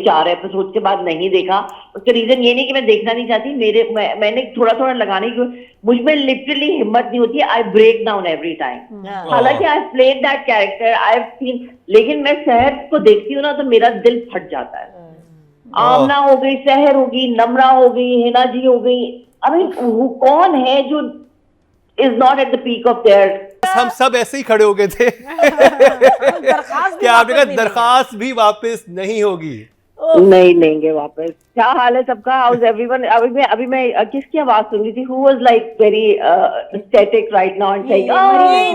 4 episode के बाद नहीं देखा, उसका रीजन ये नहीं कि मैं देखना नहीं चाहती, मैंने थोड़ा थोड़ा लगाने की, मुझ में लिटरली हिम्मत नहीं होती, I break down every time. हालांकि I played that character, I have seen, लेकिन मैं शहर को देखती हूँ ना तो मेरा दिल फट जाता है। आमना हो गई, शहर हो गई, नम्रा हो गई, हिना जी हो गई, अभी कौन है जो is not at the peak of their. हम सब ऐसे ही खड़े हो गए थे क्या आपने कहा दरखास्त भी वापस नहीं होगी? नहीं लेंगे वापस। क्या हाल है सबका? How is everyone? अभी मैं किसकी आवाज सुन रही थी? Who was like very static right now and saying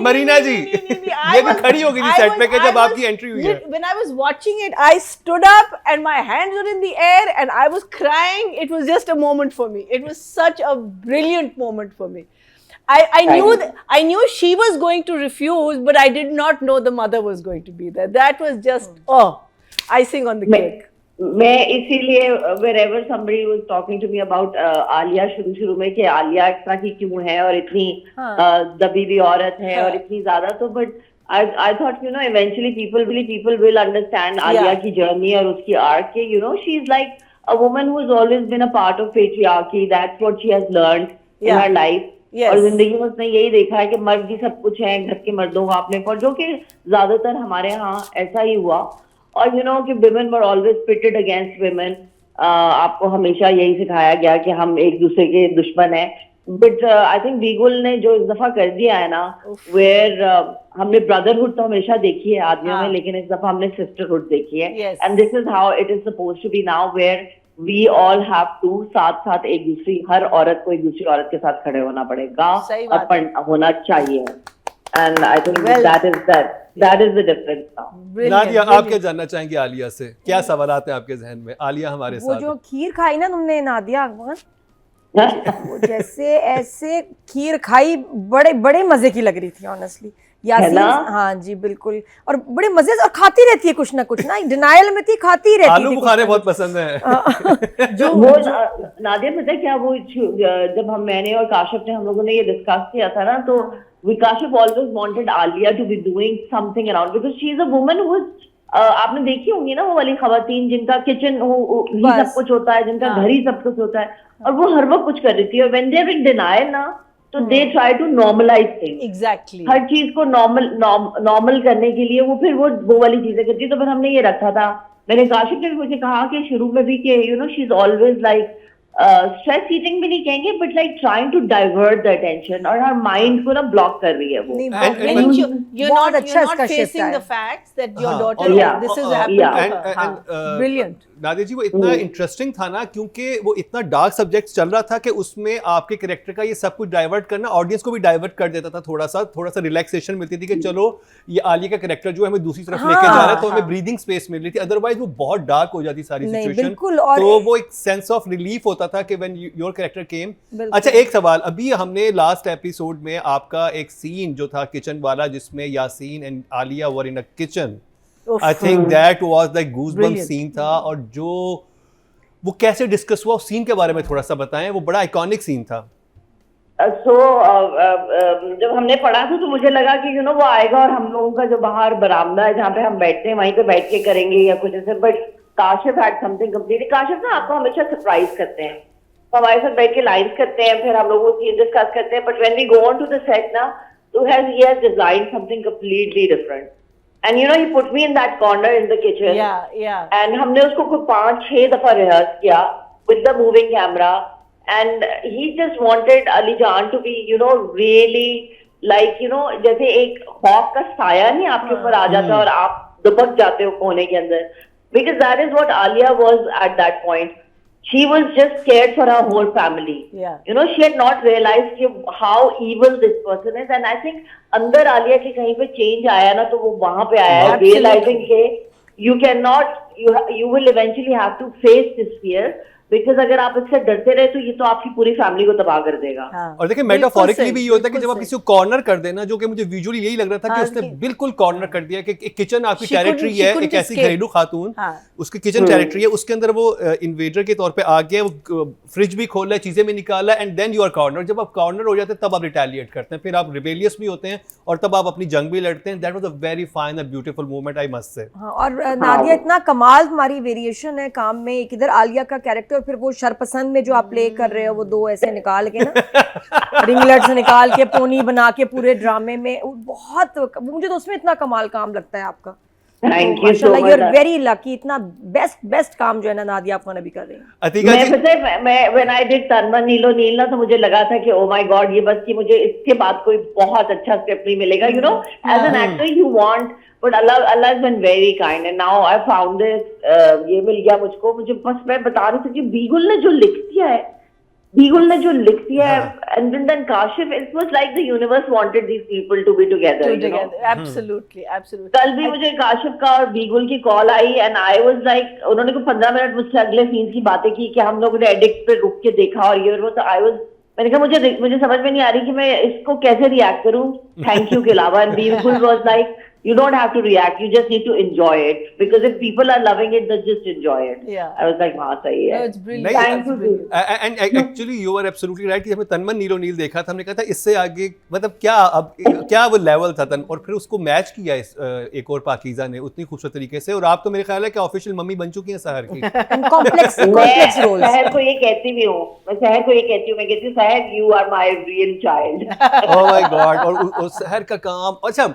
Marina ji ये भी खड़ी हो गई थी सेट पे कि जब आपकी एंट्री हुई है। When I was watching it, I stood up and my hands were in the air and I was crying. It was just a moment for me. It was such a brilliant moment for me. I knew she was going to refuse, but I did not know the mother was going to be there. That was just icing on the cake. मैं इसीलिए wherever somebody was talking to me about Alia शुरू में कि आलिया इस तरह की क्यों है और इतनी दबी हुई औरत है और इतनी ज्यादा, तो but I thought eventually people will understand Alia की journey और उसकी arc के she's like a woman who has always been a part of patriarchy. That's what she has learned in her life. Yes. और जिंदगी में उसने यही देखा है कि मर्द भी सब कुछ है, घर के मर्दों का अपने पर, जो कि ज्यादातर हमारे यहाँ ऐसा ही हुआ। और कि women were always pitted against women. आपको हमेशा यही सिखाया गया कि हम एक दूसरे के दुश्मन हैं। बट आई थिंक बीगुल ने जो इस दफा कर दिया है ना, वेयर हमने ब्रदरहुड तो हमेशा देखी है आदमियों में, लेकिन इस दफा हमने सिस्टरहुड देखी है। And this is how it is supposed to be now, where we all have to साथ एक दूसरी, हर औरत को एक दूसरी औरत के साथ खड़े होना पड़ेगा और होना चाहिए। And I think that is the difference now. Nadia, आप क्या जानना चाहेंगे आलिया से? क्या सवालात हैं आपके जहन में? आलिया हमारे साथ, वो जो खीर खाई ना तुमने नादिया, वो जैसे ऐसे खीर खाई, बड़े मजे की लग रही थी ऑनेस्टली यासीन। हाँ जी बिल्कुल, और बड़े मजे से, और खाती रहती है कुछ ना कुछ ना, डिनायल में थी, खाती रहती आलू बुखारे बहुत पसंद है जो वो नादिया पता है क्या, वो जब मैंने और काशिफ ने हम लोगों ने ये डिस्कस किया था ना, तो Kashif always wanted Alia to be doing something around, because she is a woman who आपने देखी होंगी ना वो वाली खवातीन जिनका किचन ही सब कुछ होता है, जिनका घर ही सब कुछ होता है, और वो हर वक्त कुछ कर रही थी। और when they are in denial ना, तो they try to normalise things. Exactly, हर चीज को नॉर्मल करने के लिए वो फिर वो वाली चीजें करती। तो फिर हमने ये रखा था, मैंने काशिफ ने भी मुझे कहा कि शुरू में भी कि she is always like stress eating भी नहीं कहेंगे, but like trying to divert the attention, और हर माइंड को ना ब्लॉक कर रही है वो। You're not facing the facts that your daughter this is happening. Brilliant. Nadia जी, वो इतना इंटरेस्टिंग था ना, क्योंकि वो इतना डार्क सब्जेक्ट चल रहा था कि उसमें आपके कैरेक्टर का ये सब कुछ डाइवर्ट करना ऑडियंस को भी डाइवर्ट कर देता था। थोड़ा सा रिलैक्सेशन मिलती थी कि चलो ये आलिया का कैरेक्टर जो है हमें दूसरी तरफ लेके जा रहा है, तो हमें ब्रीदिंग स्पेस मिल रही थी। अदरवाइज वो बहुत डार्क हो जाती सारी सिचुएशन, तो वो एक सेंस ऑफ रिलीफ होता था कि व्हेन योर कैरेक्टर केम। अच्छा, एक सवाल, अभी हमने लास्ट एपिसोड में आपका एक सीन जो था किचन वाला, जिसमें Yaseen and Alia were in a kitchen, I think that was like goosebump scene था, और जो वो कैसे डिस्कस हुआ उस सीन के बारे में थोड़ा सा बताएं, वो बड़ा आइकॉनिक सीन था। जब हमने पढ़ा था तो मुझे लगा कि वो आएगा और हम लोगों का जो बाहर बरामदा है जहाँ पे हम बैठते हैं वहीं पे बैठ के करेंगे या कुछ ऐसे, but Kashif had something complete. Kashif ना आपको हमेशा सरप्राइज करते हैं, तो हमारे साथ बैठ के लाइन्स करते हैं, फिर हम लोग वो सीन डिस्कस करते हैं, but when we go on to the set ना, तो he has designed something completely different. And he put me in that corner in the kitchen. Yeah. And हमने उसको 5-6 दफा रिहर्स किया with the moving camera, and he just wanted Ali Jaan to be really like जैसे एक खौफ का साया नहीं आपके ऊपर आ जाता और आप दुबक जाते हो कोने के अंदर, because that is what Alia was at that point. She was just scared for her whole family. Yeah. She had not realized how evil this person is, and I think अंदर आलिया के कहीं पे चेंज आया ना, तो वो वहां पे आया है, realizing के you will eventually have to face this fear, because अगर आप इससे डरते रहे तो ये तो आपकी पूरी फैमिली को तबाह कर देगा। और देखिए मेटाफोरिकली भी ये होता है कि जब आप किसी को कॉर्नर कर देना, जो कि मुझे विजुअली यही लग रहा था कि उसने बिल्कुल कॉर्नर कर दिया कि एक किचन आपकी टेरिटरी है, एक ऐसी घरेलू खातून उसकी किचन टेरिटरी है, उसके अंदर वो इन्वेडर के तौर पे आ गया, वो फ्रिज भी खोल रहा है, चीजें भी निकाला, and then you are corner. जब आप कॉर्नर हो जाते हैं तब आप रिटेलिएट करते हैं, फिर आप रिबेलियस भी होते हैं और तब आप अपनी जंग भी लड़ते हैं। That was a very fine, a beautiful moment, I must say. और नादिया इतना कमाल कमाल तुम्हारी वेरिएशन है काम में, एक इधर आलिया का कैरेक्टर और फिर वो शरपसंद में जो आप प्ले कर रहे हो, वो दो ऐसे निकाल के ना रिंगलेट्स निकाल के पोनी बना के पूरे ड्रामे में, बहुत मुझे तो उसमें इतना कमाल काम लगता है आपका। थैंक यू सो माशाल्लाह, you are much. Very lucky, इतना बेस्ट काम जो है ना नादिया आप अभी कर रही हैं। अतिका जी, मैं व्हेन आई डिड तन्मन नीलो नील ना, तो मुझे लगा था कि ओ माय गॉड, ये बस कि मुझे इसके बाद कोई बहुत अच्छा स्क्रिप्ट नहीं मिलेगा, you know, as an actor you want, but Allah has been very kind and now I found this, ये मिल गया मुझको। मुझे बस, मैं बता रही थी कि बीगुल ने जो लिख दिया है, and then Kashif, it was like the universe wanted these people to be together, you know? Absolutely. कल भी मुझे काशिफ का और बीगुल की call I and I was like, उन्होंने को 15 मिनट मुझसे अगले सीन की बातें की कि हम लोगों ने एडिक्ट पे रुक के देखा और ये और वो, तो आई वाज, मैंने कहा मुझे समझ में नहीं आ रही कि मैं इसको कैसे रिएक्ट करूं थैंक यू के अलावा। एंड बीगुल was like, you don't have to react, you just need to enjoy it, because if people are loving it, then just enjoy it. Yeah. I was like, हाँ सही है। No, it's brilliant. नहीं, Thank you, Brilliant. And actually you are absolutely right कि हमें तन्मन नीलो नील देखा था, हमने कहा था इससे आगे मतलब क्या वो लेवल था तन, और फिर उसको मैच किया इस एक और पाकीज़ा ने उतनी खूबसूरत तरीके से, और आप तो मेरे ख्याल है कि ऑफिशियल मम्मी बन चुकी हैं सहर की। कॉम्प्लेक्स मैं रोल्स। सहर को ये कहती भी हूँ, मैं कहती हूँ सहर, you are my real child. Oh my God, और सहर का काम। अच्छा,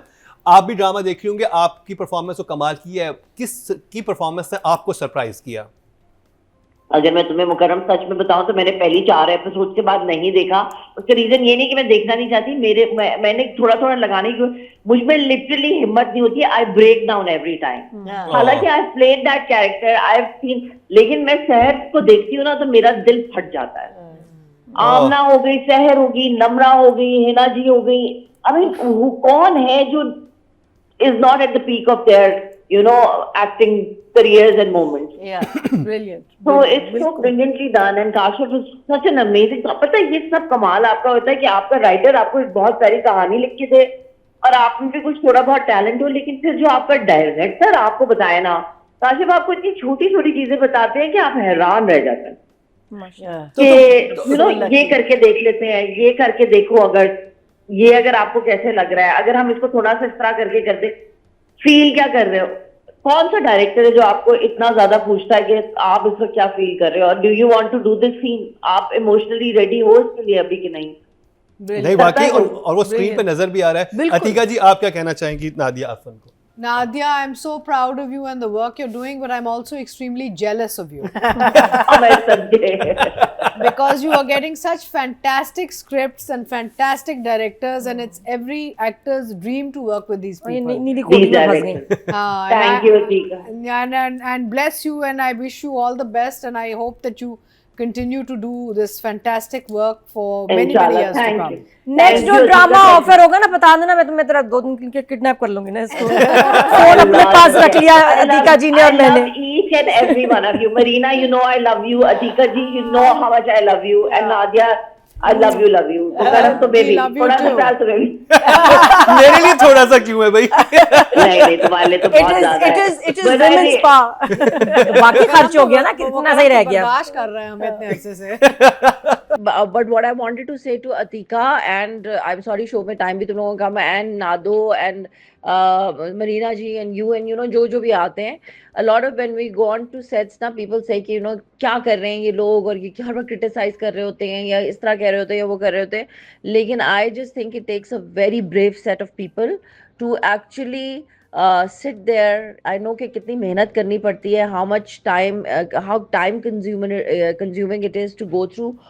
आप भी ड्रामा देख रही होंगे, आपकी परफॉर्मेंस तो कमाल की है, किस की परफॉर्मेंस ने आपको सरप्राइज किया? अगर मैं तुम्हें मुकर्रम सच में बताऊं तो मैंने पहली 4 एपिसोड के बाद नहीं देखा। उसका रीजन ये नहीं कि मैं देखना नहीं चाहती, मैंने थोड़ा लगाने की, मुझ में लिटरली हिम्मत नहीं होती, I break down every time. हालांकि I played that character, I have seen, लेकिन मैं सहर को देखती हूँ ना तो मेरा दिल फट जाता है। आमना हो गई, सहर हो गई, नम्रा हो गई, हिना जी हो गई, अभी कौन है जो is not at the peak of their, you know, acting careers and moments. Yeah, brilliant. So it's so brilliantly done, and Kashif is such an amazing. पता है ये सब कमाल आपका होता है कि आपका राइटर आपको एक बहुत सारी कहानी लिख के दे और आप में भी कुछ थोड़ा बहुत टैलेंट हो, लेकिन फिर जो आपका डायरेक्टर आपको बताए ना, काशिफ आपको इतनी छोटी छोटी चीजें बताते हैं कि आप हैरान रह जाते हैं कि यू नो ये करके देख लेते हैं, ये करके देखो, अगर ये अगर आपको कैसे लग रहा है, अगर हम इसको थोड़ा सा इस तरह करके कर दे, फील क्या कर रहे हो। कौन सा डायरेक्टर है जो आपको इतना ज्यादा पूछता है कि आप इस वक्त क्या फील कर रहे हो और do you want to do this scene, आप इमोशनली रेडी हो इसके लिए अभी कि नहीं? नहीं वाकई, और वो स्क्रीन पे नजर भी आ रहा है। अतिका जी, आप क्या कहना चाहेंगी नादिया अफन को? Nadia, I'm so proud of you and the work you're doing, but I'm also extremely jealous of you. Because you are getting such fantastic scripts and fantastic directors, and it's every actor's dream to work with these people. नीली कोडी में फंस गई। Thank you, Atika. And bless you, and I wish you all the best, and I hope that you continue to do this fantastic work for many years to come. Next जो drama offer होगा ना बता देना, मैं तेरा 2 दिन के kidnap कर लूंगी ना इसको। फोन अपने पास रख लिया अतिका जी ने और मैंने। Each and every one of you, Marina, you know I love you. Atika ji, you know how much I love you, and Nadia, I love you. मुकर्रम तो बेबी, थोड़ा सा प्यार तो बेबी। मेरे लिए थोड़ा सा क्यों है भाई? नहीं तुम्हारे लिए तो बहुत ज्यादा है। It is women's spa। बाकी खर्च हो गया ना, कितना सही रह गया। बर्दाश्त कर रहे हैं हम इतने अरसे से। But what I wanted to say to Atika, and I'm sorry show में time भी तुम लोगों का कम है, and Nado and Marina ji and you and you know जो भी आते हैं, a lot of when we go on to sets ना, people say कि you know क्या कर रहे हैं ये लोग, और ये हर बार criticize कर रहे होते हैं या इस तरह कह रहे होते हैं या वो कर रहे होते हैं, लेकिन I just think it takes a very brave set of people to actually sit there. I know कि कितनी मेहनत करनी पड़ती है, how much time, how time consuming it is to go through